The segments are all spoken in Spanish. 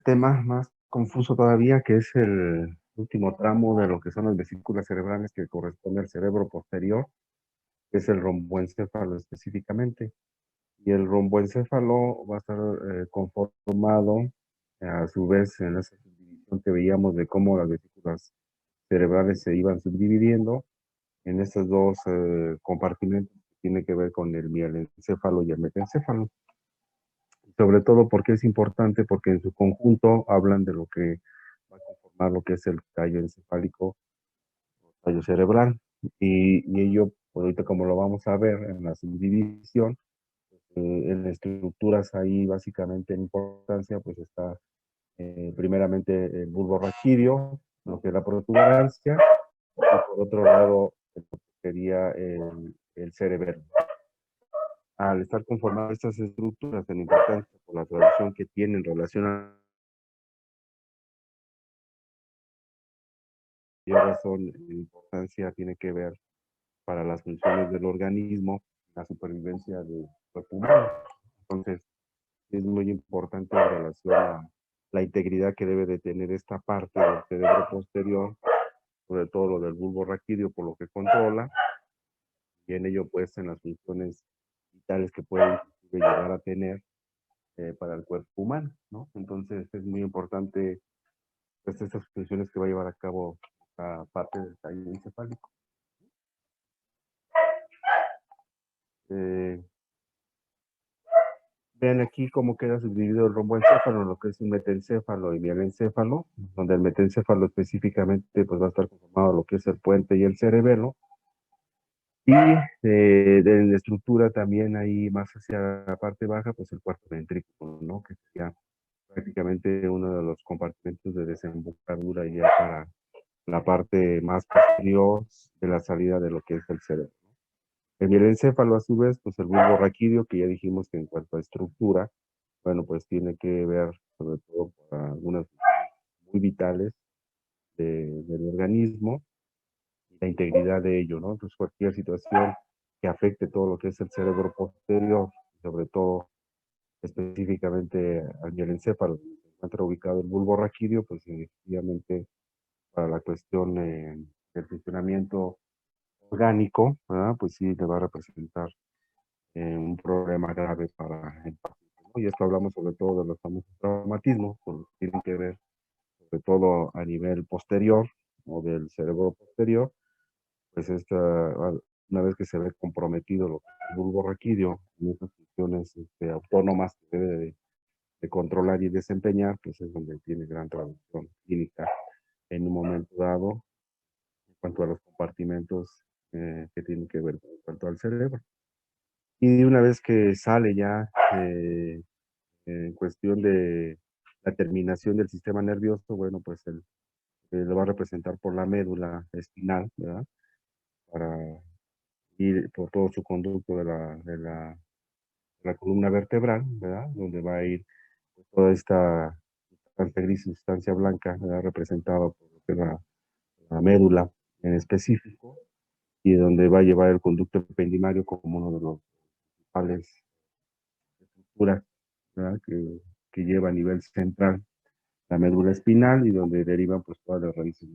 tema más confuso todavía, que es el último tramo de lo que son las vesículas cerebrales que corresponde al cerebro posterior, que es el romboencéfalo específicamente. Y el romboencéfalo va a estar conformado, a su vez, en esa subdivisión que veíamos de cómo las vesículas cerebrales se iban subdividiendo en estos dos compartimentos que tiene que ver con el mielencéfalo y el metencéfalo. Sobre todo porque es importante, porque en su conjunto hablan de lo que va a conformar lo que es el tallo encefálico, tallo cerebral, y ello, pues ahorita como lo vamos a ver en la subdivisión, en estructuras ahí básicamente en importancia, pues está primeramente el bulbo raquídeo, lo que es la protuberancia, y por otro lado sería el cerebelo. Al estar conformadas estas estructuras en importancia por la traducción que tienen en relación a mayor razón, importancia tiene que ver para las funciones del organismo, la supervivencia del cuerpo humano. Entonces, es muy importante en relación a la integridad que debe de tener esta parte del cerebro posterior, sobre todo lo del bulbo raquídeo, por lo que controla, y en ello, pues, en las funciones vitales que puede llegar a tener para el cuerpo humano, ¿no? Entonces, es muy importante, pues, estas funciones que va a llevar a cabo la parte del tallo encefálico. Eh, Vean aquí cómo queda subdividido el romboencéfalo, lo que es un metencéfalo y mielencéfalo, donde el metencéfalo específicamente pues va a estar conformado lo que es el puente y el cerebelo. Y de la estructura también ahí más hacia la parte baja, pues el cuarto ventrículo, ¿no? Que sería prácticamente uno de los compartimentos de desembocadura ya para la parte más posterior de la salida de lo que es el cerebro. El mielencéfalo, a su vez, pues el bulbo raquídeo, que ya dijimos que en cuanto a estructura, bueno, pues tiene que ver sobre todo con algunas muy vitales del organismo y la integridad de ello, ¿no? Entonces, cualquier situación que afecte todo lo que es el cerebro posterior, sobre todo específicamente al mielencéfalo, donde se encuentra ubicado el bulbo raquídeo, pues efectivamente para la cuestión del funcionamiento orgánico, ¿verdad? Pues sí le va a representar un problema grave para el paciente, ¿no? Y esto hablamos sobre todo de los famosos traumatismos, porque tienen que ver sobre todo a nivel posterior o del cerebro posterior, pues una vez que se ve comprometido lo que es el bulbo raquídeo y esas funciones autónomas que debe de controlar y desempeñar, pues es donde tiene gran traducción clínica en un momento dado en cuanto a los compartimentos que tienen que ver en cuanto al cerebro. Y una vez que sale ya en cuestión de la terminación del sistema nervioso, bueno, pues lo va a representar por la médula espinal, ¿verdad? Para ir por todo su conducto de la columna vertebral, ¿verdad? Donde va a ir toda esta sustancia gris, sustancia blanca, ¿verdad? Representada por lo que es la médula en específico, y donde va a llevar el conducto ependimario como uno de los principales estructuras, ¿verdad? Que lleva a nivel central la médula espinal y donde derivan pues todas las raíces.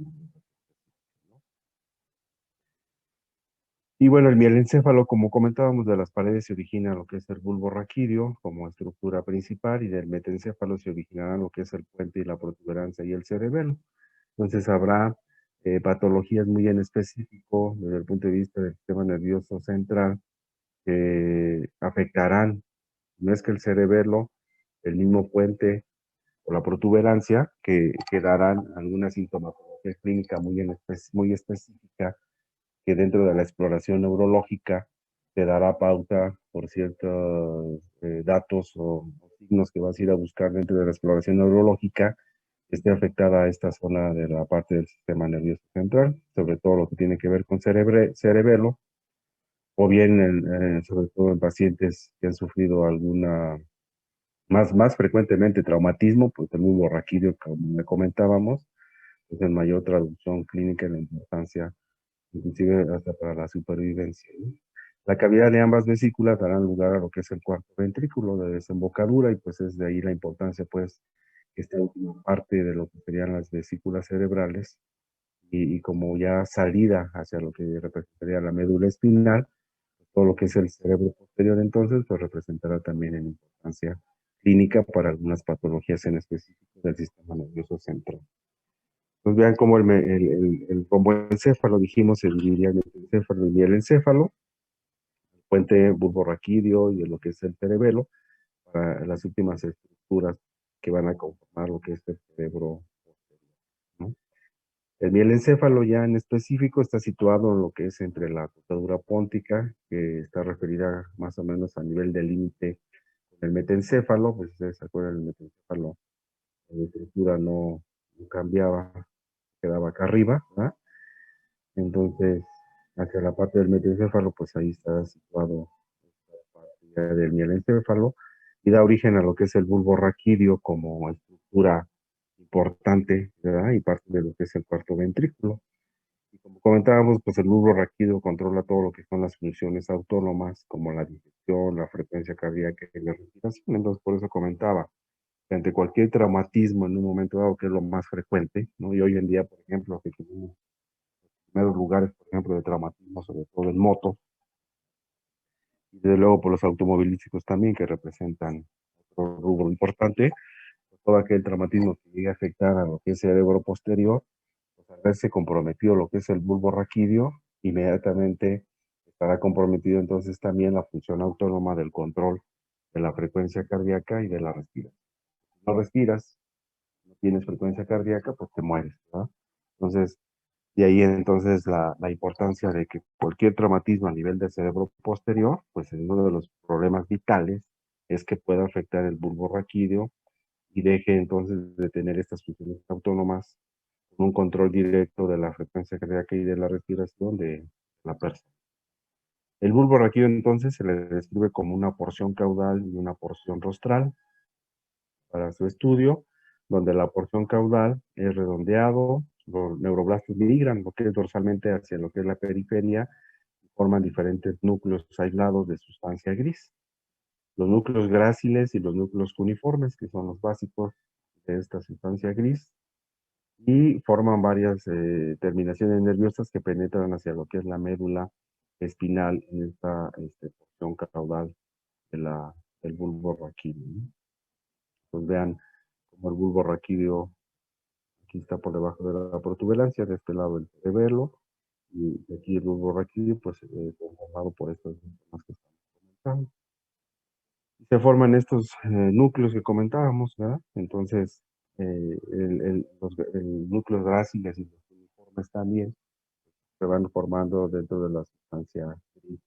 Y bueno, el mielencéfalo, como comentábamos, de las paredes se origina lo que es el bulbo raquídeo como estructura principal, y del metencéfalo se originará lo que es el puente y la protuberancia y el cerebelo. Entonces habrá patologías muy en específico desde el punto de vista del sistema nervioso central que afectarán, no es que el cerebelo, el mismo puente o la protuberancia, que darán alguna sintomatología clínica muy específica, que dentro de la exploración neurológica te dará pauta por ciertos datos o signos que vas a ir a buscar dentro de la exploración neurológica, que esté afectada a esta zona de la parte del sistema nervioso central, sobre todo lo que tiene que ver con cerebelo, o bien sobre todo en pacientes que han sufrido alguna, más frecuentemente traumatismo, pues el bulbo raquídeo, como le comentábamos, es el mayor traducción clínica en la importancia, inclusive hasta para la supervivencia, ¿no? La cavidad de ambas vesículas darán lugar a lo que es el cuarto ventrículo de desembocadura, y pues es de ahí la importancia, pues, esta última parte de lo que serían las vesículas cerebrales y como ya salida hacia lo que representaría la médula espinal, todo lo que es el cerebro posterior entonces, pues representará también en importancia clínica para algunas patologías en específico del sistema nervioso central. Entonces vean cómo el romboencéfalo, dijimos, se dividiría en el encéfalo y mielencéfalo, el puente bulborraquídeo y lo que es el cerebelo, para las últimas estructuras que van a conformar lo que es el cerebro posterior, ¿no? El mielencéfalo ya en específico está situado en lo que es entre la cortadura póntica, que está referida más o menos a nivel del límite con el metencéfalo. Pues ustedes se acuerdan, el metencéfalo, la estructura no cambiaba, quedaba acá arriba, ¿verdad? Entonces, hacia la parte del metencéfalo, pues ahí está situado esta parte ya del mielencéfalo y da origen a lo que es el bulbo raquídeo como estructura importante, ¿verdad? Y parte de lo que es el cuarto ventrículo. Y como comentábamos, pues el bulbo raquídeo controla todo lo que son las funciones autónomas, como la digestión, la frecuencia cardíaca y la respiración. Entonces, por eso comentaba que ante cualquier traumatismo en un momento dado, que es lo más frecuente, ¿no? Y hoy en día, por ejemplo, que tenemos los primeros lugares, por ejemplo, de traumatismo, sobre todo en moto, y desde luego por los automovilísticos también, que representan otro rubro importante, pues todo aquel traumatismo que llegue a afectar a lo que es el cerebro posterior, pues al verse comprometido lo que es el bulbo raquídeo, inmediatamente estará comprometido entonces también la función autónoma del control de la frecuencia cardíaca y de la respiración. Si no respiras, no tienes frecuencia cardíaca, pues te mueres, ¿verdad? Entonces, de ahí entonces la importancia de que cualquier traumatismo a nivel del cerebro posterior, pues es uno de los problemas vitales, es que pueda afectar el bulbo raquídeo y deje entonces de tener estas funciones autónomas con un control directo de la frecuencia cardíaca y de la respiración de la persona. El bulbo raquídeo entonces se le describe como una porción caudal y una porción rostral para su estudio, donde la porción caudal es redondeado, los neuroblastos migran lo que es dorsalmente hacia lo que es la periferia y forman diferentes núcleos aislados de sustancia gris. Los núcleos gráciles y los núcleos cuneiformes, que son los básicos de esta sustancia gris, y forman varias terminaciones nerviosas que penetran hacia lo que es la médula espinal en esta porción caudal del bulbo raquídeo, ¿no? Pues vean como el bulbo raquídeo aquí está por debajo de la protuberancia, de este lado el cerebelo, y aquí el bulbo raquídeo, pues conformado por estos sistemas que estamos comentando. Y se forman estos núcleos que comentábamos, ¿verdad? Entonces, el núcleo gráciles y los uniformes también se van formando dentro de la sustancia gris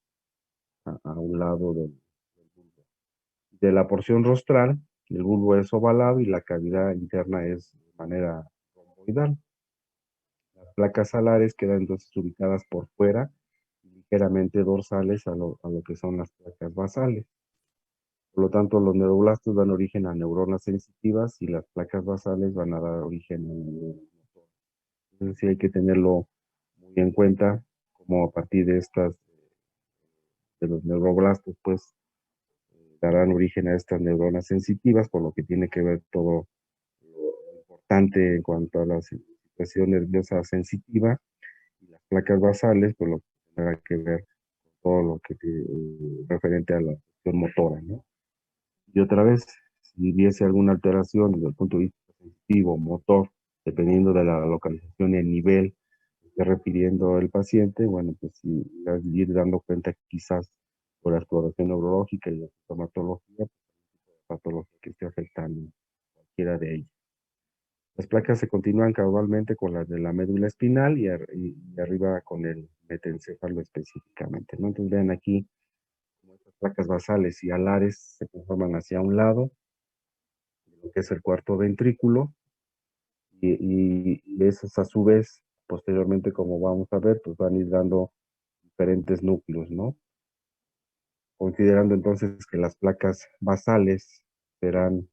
a un lado del bulbo. De la porción rostral, el bulbo es ovalado y la cavidad interna es de manera romboidal. Las placas alares quedan entonces ubicadas por fuera y ligeramente dorsales a lo que son las placas basales. Por lo tanto, los neuroblastos dan origen a neuronas sensitivas y las placas basales van a dar origen a neuronas motoras. Entonces sí hay que tenerlo muy en cuenta, como a partir de los neuroblastos, pues darán origen a estas neuronas sensitivas, por lo que tiene que ver todo lo importante en cuanto a la situación nerviosa sensitiva, y las placas basales, por lo que tendrá que ver con todo lo que referente a la cuestión motora, ¿no? Y otra vez, si hubiese alguna alteración desde el punto de vista sensitivo, motor, dependiendo de la localización y el nivel que esté refiriendo el paciente, bueno, pues sí, ir dando cuenta quizás por la exploración neurológica y la sintomatología, pues, patología que esté afectando cualquiera de ellas. Las placas se continúan caudalmente con las de la médula espinal y arriba con el metencéfalo específicamente, ¿no? Entonces vean aquí cómo estas placas basales y alares se conforman hacia un lado, lo que es el cuarto ventrículo, y esos a su vez, posteriormente, como vamos a ver, pues van a ir dando diferentes núcleos, ¿no? Considerando entonces que las placas basales serán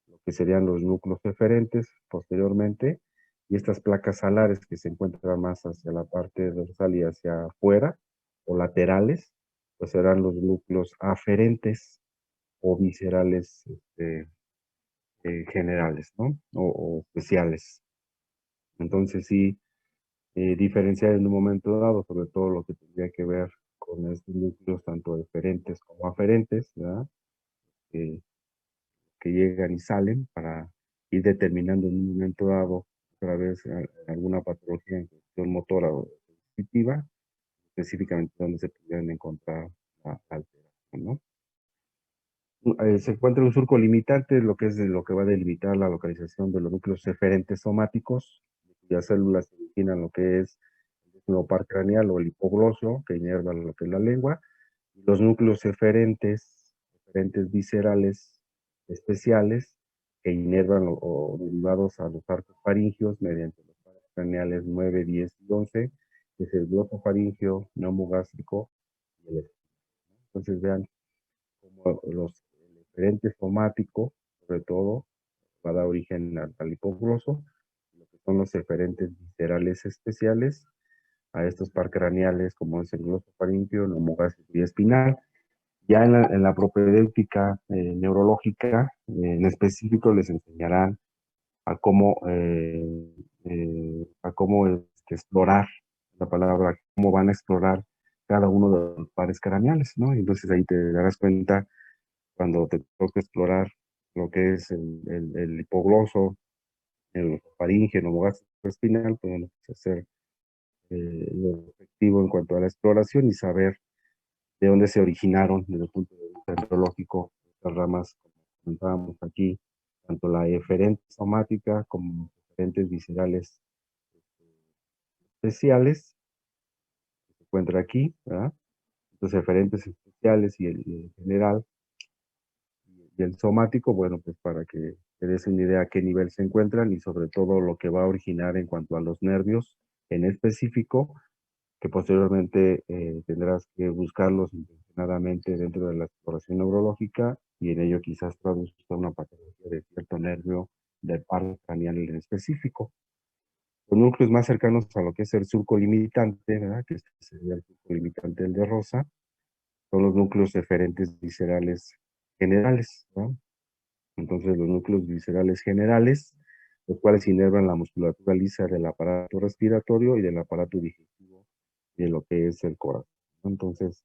lo que serían los núcleos eferentes posteriormente, y estas placas alares que se encuentran más hacia la parte dorsal y hacia afuera, o laterales, pues serán los núcleos aferentes o viscerales generales, ¿no? O especiales. Entonces sí, diferenciar en un momento dado, sobre todo lo que tendría que ver con estos núcleos, tanto eferentes como aferentes, ¿verdad? Que, que llegan y salen para ir determinando en un momento dado, otra vez, alguna patología en cuestión motora o sensitiva, específicamente donde se pudieran encontrar la alteración, ¿no? Se encuentra un surco limitante, lo que es de lo que va a delimitar la localización de los núcleos eferentes somáticos, cuyas células se originan lo que es el par craneal o el hipoglosio, que inerva lo que es la lengua, y los núcleos eferentes viscerales especiales, que inervan o derivados a los arcos faringios mediante los pares craneales 9, 10 y 11, que es el glosofaringio, neumogástrico y el estómago. Entonces vean como los eferentes somáticos, sobre todo, va a dar origen al hipogloso, lo que son los eferentes viscerales especiales, a estos parcraneales como es el glosofaringio, el homogástrico y espinal. Ya en la propedéutica neurológica, en específico, les enseñarán a cómo explorar la palabra, cómo van a explorar cada uno de los pares craneales, ¿no? Y entonces ahí te darás cuenta cuando te toca explorar lo que es el hipogloso, el faringe, el homogástrico espinal, pues bueno, pues hacer lo efectivo en cuanto a la exploración y saber de dónde se originaron desde el punto de vista neurológico las ramas, como comentábamos aquí, tanto la eferente somática como los eferentes viscerales especiales, que se encuentra aquí, ¿verdad? Los eferentes especiales y el general y el somático, bueno, pues para que te des una idea a qué nivel se encuentran y sobre todo lo que va a originar en cuanto a los nervios en específico, que posteriormente tendrás que buscarlos intencionadamente dentro de la exploración neurológica y en ello quizás traduzca una patología de cierto nervio del par craneal en específico. Los núcleos más cercanos a lo que es el surco limitante, ¿verdad? Que este sería el surco limitante del de Rosa, son los núcleos eferentes viscerales generales, ¿no? Entonces los núcleos viscerales generales, los cuales inervan la musculatura lisa del aparato respiratorio y del aparato digestivo de lo que es el corazón. Entonces,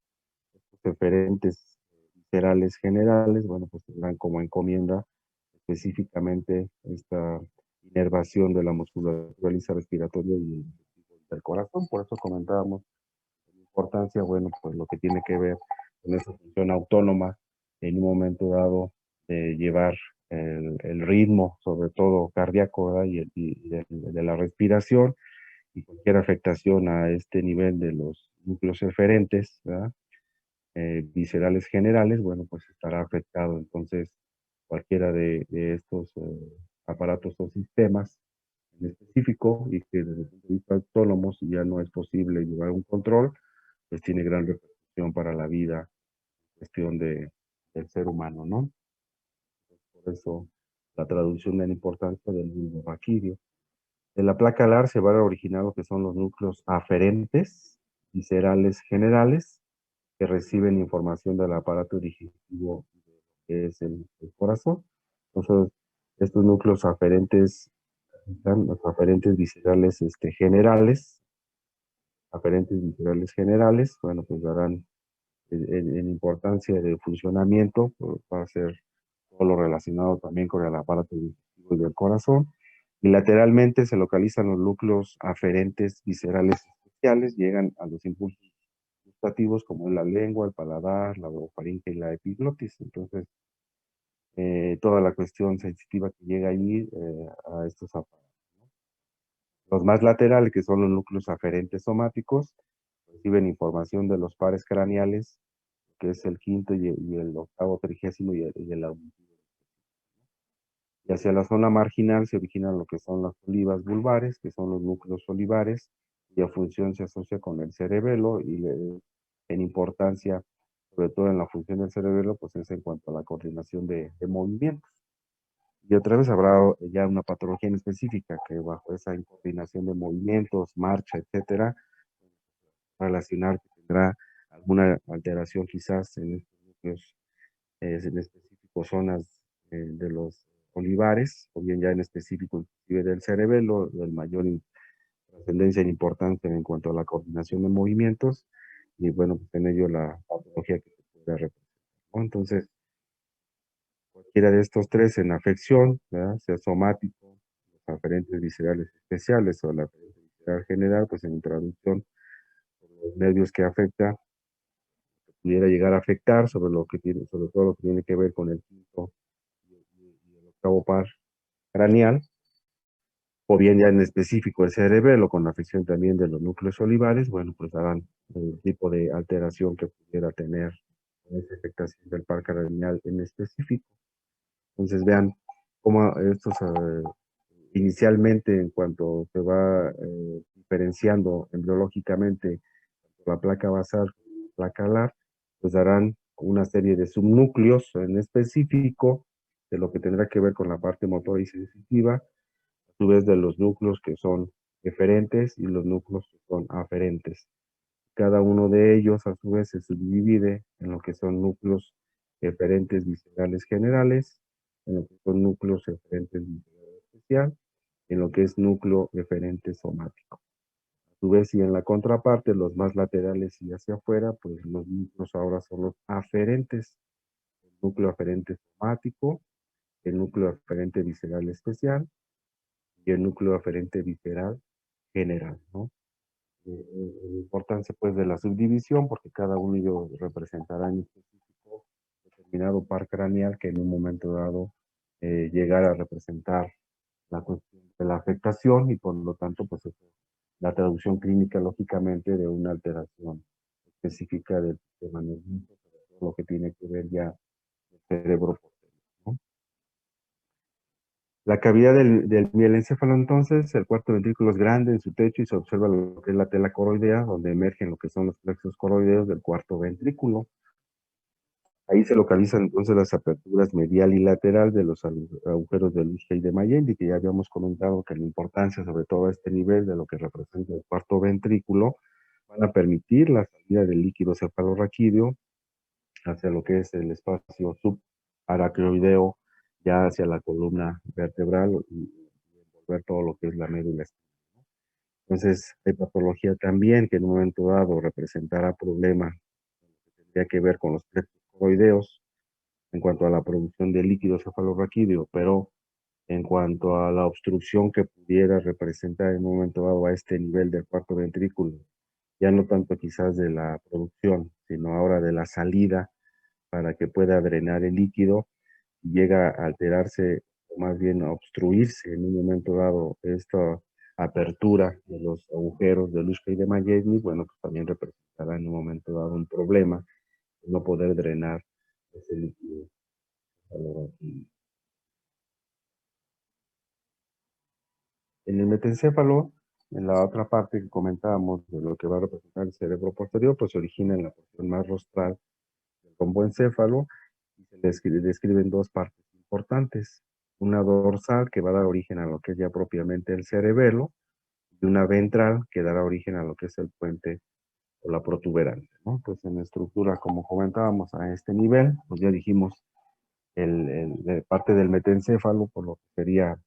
estos referentes viscerales generales, bueno, pues tendrán como encomienda específicamente esta inervación de la musculatura lisa respiratoria y del corazón. Por eso comentábamos la importancia, bueno, pues lo que tiene que ver con esa función autónoma en un momento dado de llevar el ritmo, sobre todo cardíaco, ¿verdad? Y de la respiración y cualquier afectación a este nivel de los núcleos eferentes, ¿verdad? Viscerales generales, bueno, pues estará afectado. Entonces, cualquiera de estos aparatos o sistemas en específico y que desde el punto de vista autónomo, si ya no es posible llevar un control, pues tiene gran repercusión para la vida, cuestión del ser humano, ¿no? Por eso, la traducción de la importancia del bulbo raquídeo. De la placa alar se van a originar lo que son los núcleos aferentes, viscerales generales, que reciben información del aparato digestivo, que es el corazón. Entonces, estos núcleos aferentes, los aferentes viscerales generales, bueno, pues darán en importancia de funcionamiento, pues, va a ser todo lo relacionado también con el aparato digestivo y del corazón. Y lateralmente se localizan los núcleos aferentes viscerales especiales, llegan a los impulsos gustativos como la lengua, el paladar, la orofaringe y la epiglotis. Entonces, toda la cuestión sensitiva que llega ahí a estos aparatos. Los más laterales, que son los núcleos aferentes somáticos, reciben información de los pares craneales, que es el quinto y el octavo trigésimo y el auditivo. Y hacia la zona marginal se originan lo que son las olivas vulvares, que son los núcleos olivares, cuya función se asocia con el cerebelo en importancia, sobre todo en la función del cerebelo, pues es en cuanto a la coordinación de movimientos. Y otra vez habrá ya una patología en específica que bajo esa coordinación de movimientos, marcha, etcétera, relacionar que tendrá alguna alteración quizás en estos núcleos, en específico zonas de los olivares, o bien ya en específico inclusive del cerebelo, del mayor trascendencia e importancia en cuanto a la coordinación de movimientos, y bueno, pues en ello la patología que se puede representar, ¿no? Entonces, cualquiera de estos tres en afección, ¿verdad? Sea somático, los aferentes viscerales especiales o la aferente visceral general, pues en traducción, por los nervios que afecta, pudiera llegar a afectar sobre lo que tiene, sobre todo lo que tiene que ver con el quinto y el octavo par craneal, o bien ya en específico el cerebelo con afección también de los núcleos olivares, bueno, pues darán el tipo de alteración que pudiera tener esa afectación del par craneal en específico. Entonces vean cómo estos inicialmente en cuanto se va diferenciando embriológicamente la placa basal, la placa alar, pues darán una serie de subnúcleos en específico de lo que tendrá que ver con la parte motora y sensitiva, a su vez de los núcleos que son eferentes y los núcleos que son aferentes. Cada uno de ellos, a su vez, se subdivide en lo que son núcleos eferentes viscerales generales, en lo que son núcleos eferentes viscerales especial, en lo que es núcleo eferente somático. A su vez, y en la contraparte, los más laterales y hacia afuera, pues los núcleos ahora son los aferentes. El núcleo aferente somático, el núcleo aferente visceral especial y el núcleo aferente visceral general, ¿no? La importancia pues de la subdivisión, porque cada uno de ellos representará en específico determinado par craneal que en un momento dado llegara a representar la cuestión de la afectación y por lo tanto pues eso, la traducción clínica lógicamente de una alteración específica del sistema nervioso, sobre todo lo que tiene que ver ya el cerebro posterior, ¿no? La cavidad del mielencéfalo, entonces, el cuarto ventrículo es grande en su techo y se observa lo que es la tela coroidea, donde emergen lo que son los plexos coroideos del cuarto ventrículo. Ahí se localizan entonces las aperturas medial y lateral de los agujeros de Luschia y de Mayendi, que ya habíamos comentado que la importancia, sobre todo a este nivel, de lo que representa el cuarto ventrículo, van a permitir la salida del líquido cefalorraquídeo hacia lo que es el espacio subaracnoideo, ya hacia la columna vertebral y envolver todo lo que es la médula espinal. Entonces, hay patología también que en un momento dado representará problema que tendría que ver con los plexos coroideos en cuanto a la producción de líquido cefalorraquídeo, pero en cuanto a la obstrucción que pudiera representar en un momento dado a este nivel del cuarto ventrículo, ya no tanto quizás de la producción, sino ahora de la salida para que pueda drenar el líquido, y llega a alterarse o más bien a obstruirse en un momento dado esta apertura de los agujeros de Luschia y de Mayezni, bueno, pues también representará en un momento dado un problema de no poder drenar ese líquido. En el metencéfalo, en la otra parte que comentábamos de lo que va a representar el cerebro posterior, pues se origina en la porción más rostral del romboencéfalo y se describen dos partes importantes. Una dorsal que va a dar origen a lo que es ya propiamente el cerebelo y una ventral que dará origen a lo que es el puente o la protuberancia, ¿no? Pues en la estructura, como comentábamos a este nivel, pues ya dijimos parte del metencéfalo, por lo que sería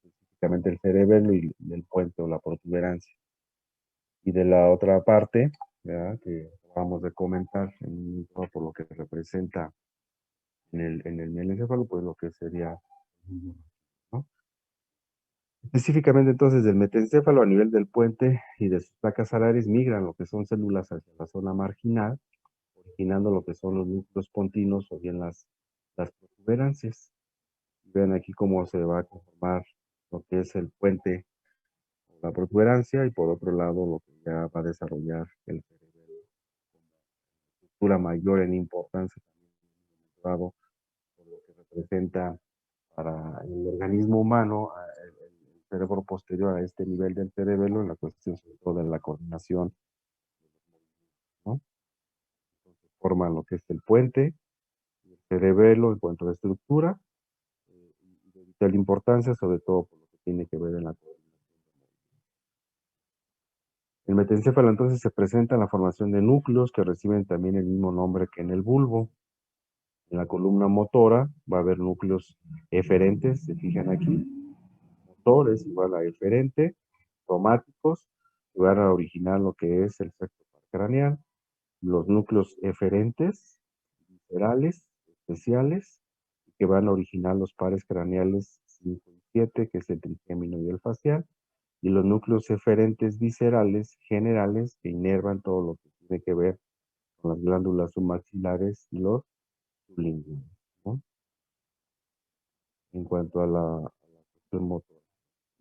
específicamente el cerebelo y el puente o la protuberancia. Y de la otra parte, ¿verdad? Que vamos a comentar por lo que representa en el mielencéfalo, pues lo que sería, ¿no? Específicamente entonces del metencéfalo a nivel del puente y de sus placas alares migran lo que son células hacia la zona marginal, originando lo que son los núcleos pontinos o bien las protuberancias. Vean aquí cómo se va a conformar lo que es el puente o la protuberancia y por otro lado lo que ya va a desarrollar el cerebelo como estructura mayor en importancia, también dado por lo que representa para el organismo humano, el cerebro posterior a este nivel del cerebelo, en la cuestión sobre todo de la coordinación, ¿no? Entonces forman lo que es el puente, el cerebelo en cuanto a estructura, y de vital importancia, sobre todo por lo que tiene que ver en la coordinación. El metencéfalo entonces se presenta en la formación de núcleos que reciben también el mismo nombre que en el bulbo. En la columna motora va a haber núcleos eferentes, se fijan aquí. Motor es igual a eferente, somáticos, que van a originar lo que es el sexto par craneal. Los núcleos eferentes, viscerales, especiales, que van a originar los pares craneales 5 y 7, que es el trigémino y el facial, y los núcleos eferentes viscerales generales que inervan todo lo que tiene que ver con las glándulas submaxilares y los sublinguales, ¿no? En cuanto a la cuestión motora.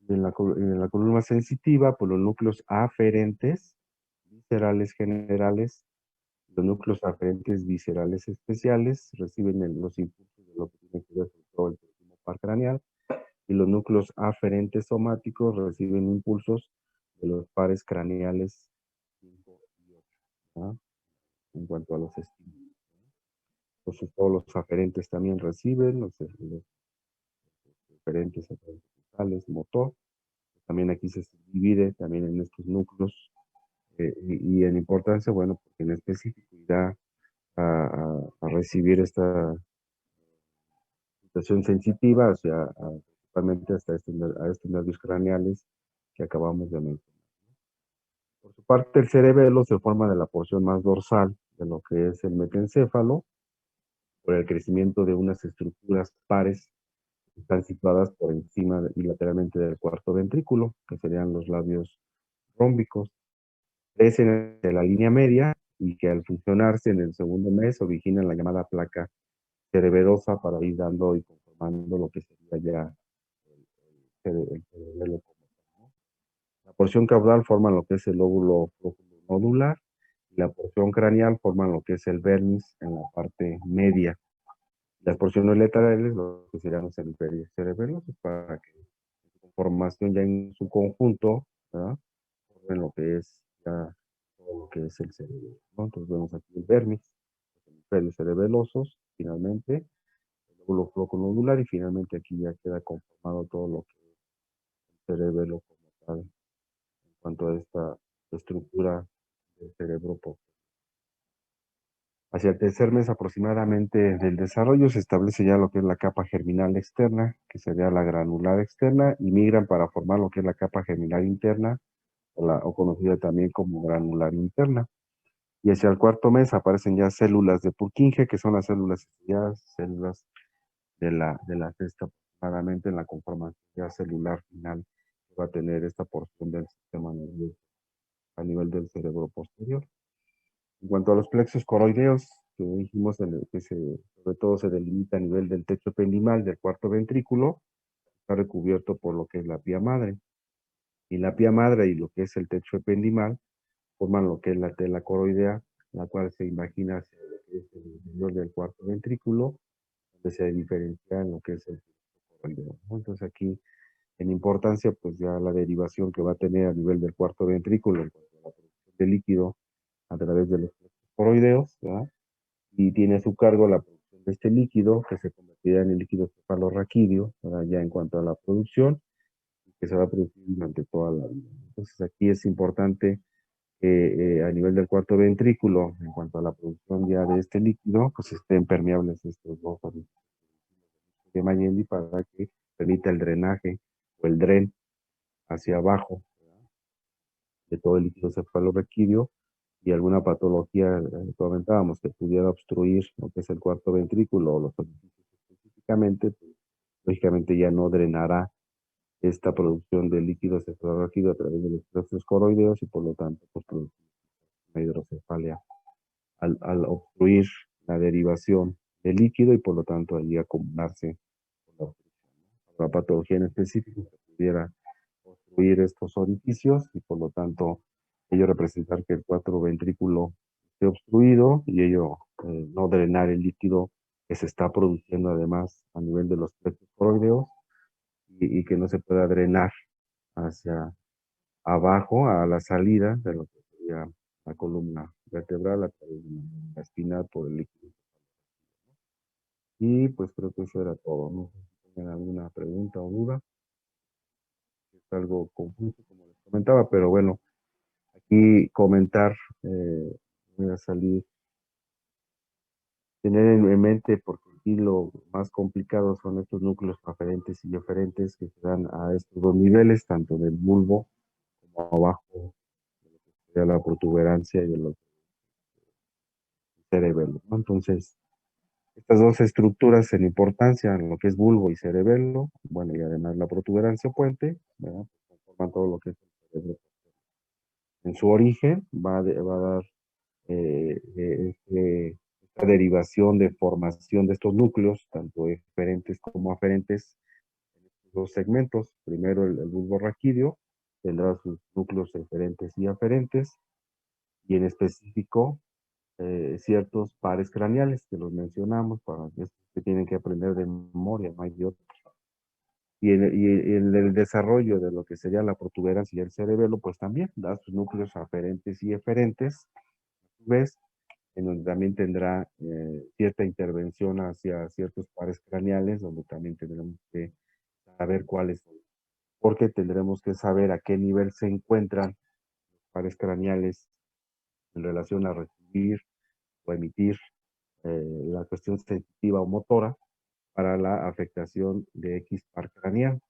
En la columna sensitiva, por los núcleos aferentes viscerales generales, los núcleos aferentes viscerales especiales reciben los impulsos de lo que tiene que ver con todo el próximo par craneal, y los núcleos aferentes somáticos reciben impulsos de los pares craneales 5 y 8, ¿no? En cuanto a los estímulos. Entonces, todos los aferentes también reciben, los aferentes motor. También aquí se divide también en estos núcleos, y en importancia, bueno, porque en especificidad a recibir esta situación sensitiva, o sea, principalmente hasta a estos nervios craneales que acabamos de mencionar. Por su parte, el cerebelo se forma de la porción más dorsal de lo que es el metencéfalo, por el crecimiento de unas estructuras pares que están situadas por encima y lateralmente del cuarto ventrículo, que serían los labios rómbicos. Crecen de la línea media y que al fusionarse en el segundo mes originan la llamada placa cerebelosa para ir dando y conformando lo que sería ya el cerebelo como tal, ¿no? La porción caudal forma lo que es el lóbulo nodular, y la porción craneal forma lo que es el vermis en la parte media. Las porciones laterales, lo que serían los hemisferios cerebelosos, para que su formación ya en su conjunto, ¿verdad?, formen lo que es ya todo lo que es el cerebelo, ¿no? Entonces vemos aquí el vermis, los hemisferios cerebelosos, finalmente, el lóbulo floconodular, y finalmente aquí ya queda conformado todo lo que es el cerebelo como tal, en cuanto a esta estructura del cerebro. Hacia el tercer mes aproximadamente del desarrollo se establece ya lo que es la capa germinal externa, que sería la granular externa, y migran para formar lo que es la capa germinal interna, o conocida también como granular interna. Y hacia el cuarto mes aparecen ya células de Purkinje, que son las células estriadas, células de la cesta, aproximadamente en la conformación ya celular final que va a tener esta porción del sistema nervioso a nivel del cerebro posterior. En cuanto a los plexos coroideos, que dijimos que sobre todo se delimita a nivel del techo ependimal del cuarto ventrículo, está recubierto por lo que es la pía madre. Y la pía madre y lo que es el techo ependimal forman lo que es la tela coroidea, la cual se imagina hacia lo que es el interior del cuarto ventrículo, donde se diferencia en lo que es el plexo coroideo, ¿no? Entonces aquí, en importancia, pues ya la derivación que va a tener a nivel del cuarto ventrículo en cuanto a la producción de líquido a través de los plexos coroideos, ¿verdad? Y tiene a su cargo la producción de este líquido, que se convertirá en el líquido cefalorraquídeo, ¿verdad?, ya en cuanto a la producción, que se va a producir durante toda la vida. Entonces aquí es importante que a nivel del cuarto ventrículo, en cuanto a la producción ya de este líquido, pues estén permeables estos dos orificios de Mayendi para que permita el drenaje o el dren hacia abajo, ¿verdad?, de todo el líquido cefalorraquídeo, y alguna patología, comentábamos, que pudiera obstruir lo que es el cuarto ventrículo o los orificios específicamente, pues, lógicamente ya no drenará esta producción de líquido cefalorraquídeo a través de los plexos coroideos, y por lo tanto, pues, producir una hidrocefalia al obstruir la derivación del líquido, y por lo tanto allí acumularse con la obstrucción, ¿no? La patología en específico que pudiera obstruir estos orificios, y por lo tanto ello representar que el cuarto ventrículo esté obstruido, y ello no drenar el líquido que se está produciendo además a nivel de los plexos coroideos, y que no se pueda drenar hacia abajo a la salida de lo que sería la columna vertebral a través de la espinal por el líquido. Y pues creo que eso era todo. No sé si tienen alguna pregunta o duda. Es algo confuso, como les comentaba, pero bueno, aquí comentar, voy a salir tener en mente, porque aquí lo más complicado son estos núcleos aferentes y eferentes que se dan a estos dos niveles, tanto del bulbo como abajo de la protuberancia y de los cerebelo, ¿no? Entonces, estas dos estructuras en importancia, en lo que es bulbo y cerebelo, bueno, y además la protuberancia puente, ¿verdad? Conforman todo lo que es el cerebro. En su origen va a dar esta derivación de formación de estos núcleos, tanto eferentes como aferentes, en estos dos segmentos. Primero el bulbo raquídeo tendrá sus núcleos eferentes y aferentes, y en específico ciertos pares craneales que los mencionamos, para que tienen que aprender de memoria, no hay otro. Y en el desarrollo de lo que sería la protuberancia y el cerebelo, pues también da sus núcleos aferentes y eferentes, a su vez, en donde también tendrá cierta intervención hacia ciertos pares craneales, donde también tendremos que saber cuáles son, porque tendremos que saber a qué nivel se encuentran los pares craneales en relación a recibir o emitir la cuestión sensitiva o motora para la afectación de X par craneal,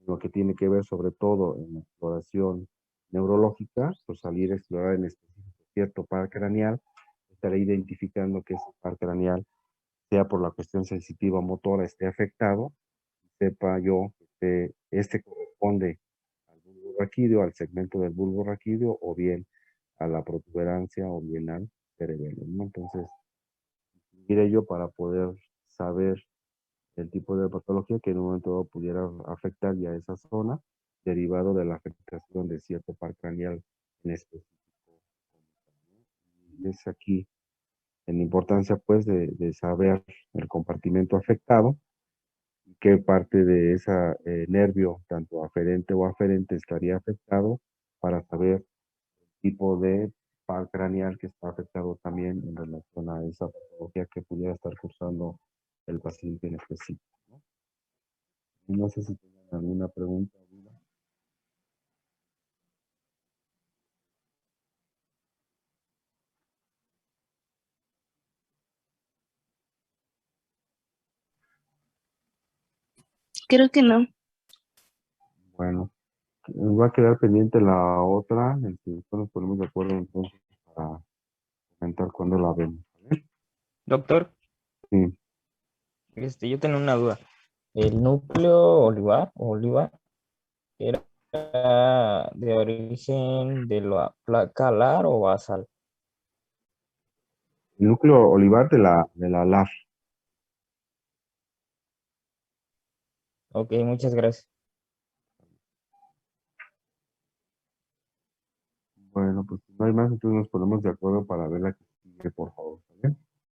lo que tiene que ver sobre todo en la exploración neurológica, pues salir a explorar en específico cierto par craneal, estaré identificando que ese par craneal, sea por la cuestión sensitiva o motora, esté afectado, sepa yo que este corresponde al bulbo raquídeo, al segmento del bulbo raquídeo, o bien a la protuberancia, o bien al cerebelo, ¿no? Entonces, diré yo para poder saber el tipo de patología que en un momento dado pudiera afectar ya esa zona, derivado de la afectación de cierto par craneal en específico. Y es aquí en importancia pues de saber el compartimento afectado, qué parte de ese nervio, tanto aferente o aferente, estaría afectado, para saber el tipo de par craneal que está afectado también en relación a esa patología que pudiera estar cursando el paciente en específico, ¿no? No sé si tienen alguna pregunta o duda. Creo que no. Bueno, nos va a quedar pendiente la otra, si después nos ponemos de acuerdo entonces para comentar cuando la vemos, ¿vale? Doctor, Sí, yo tengo una duda. ¿El núcleo olivar, era de origen de la placa alar o basal? el núcleo olivar de la LAF. Ok, muchas gracias. Bueno, pues si no hay más, entonces nos ponemos de acuerdo para ver la que sigue, por favor, ¿vale?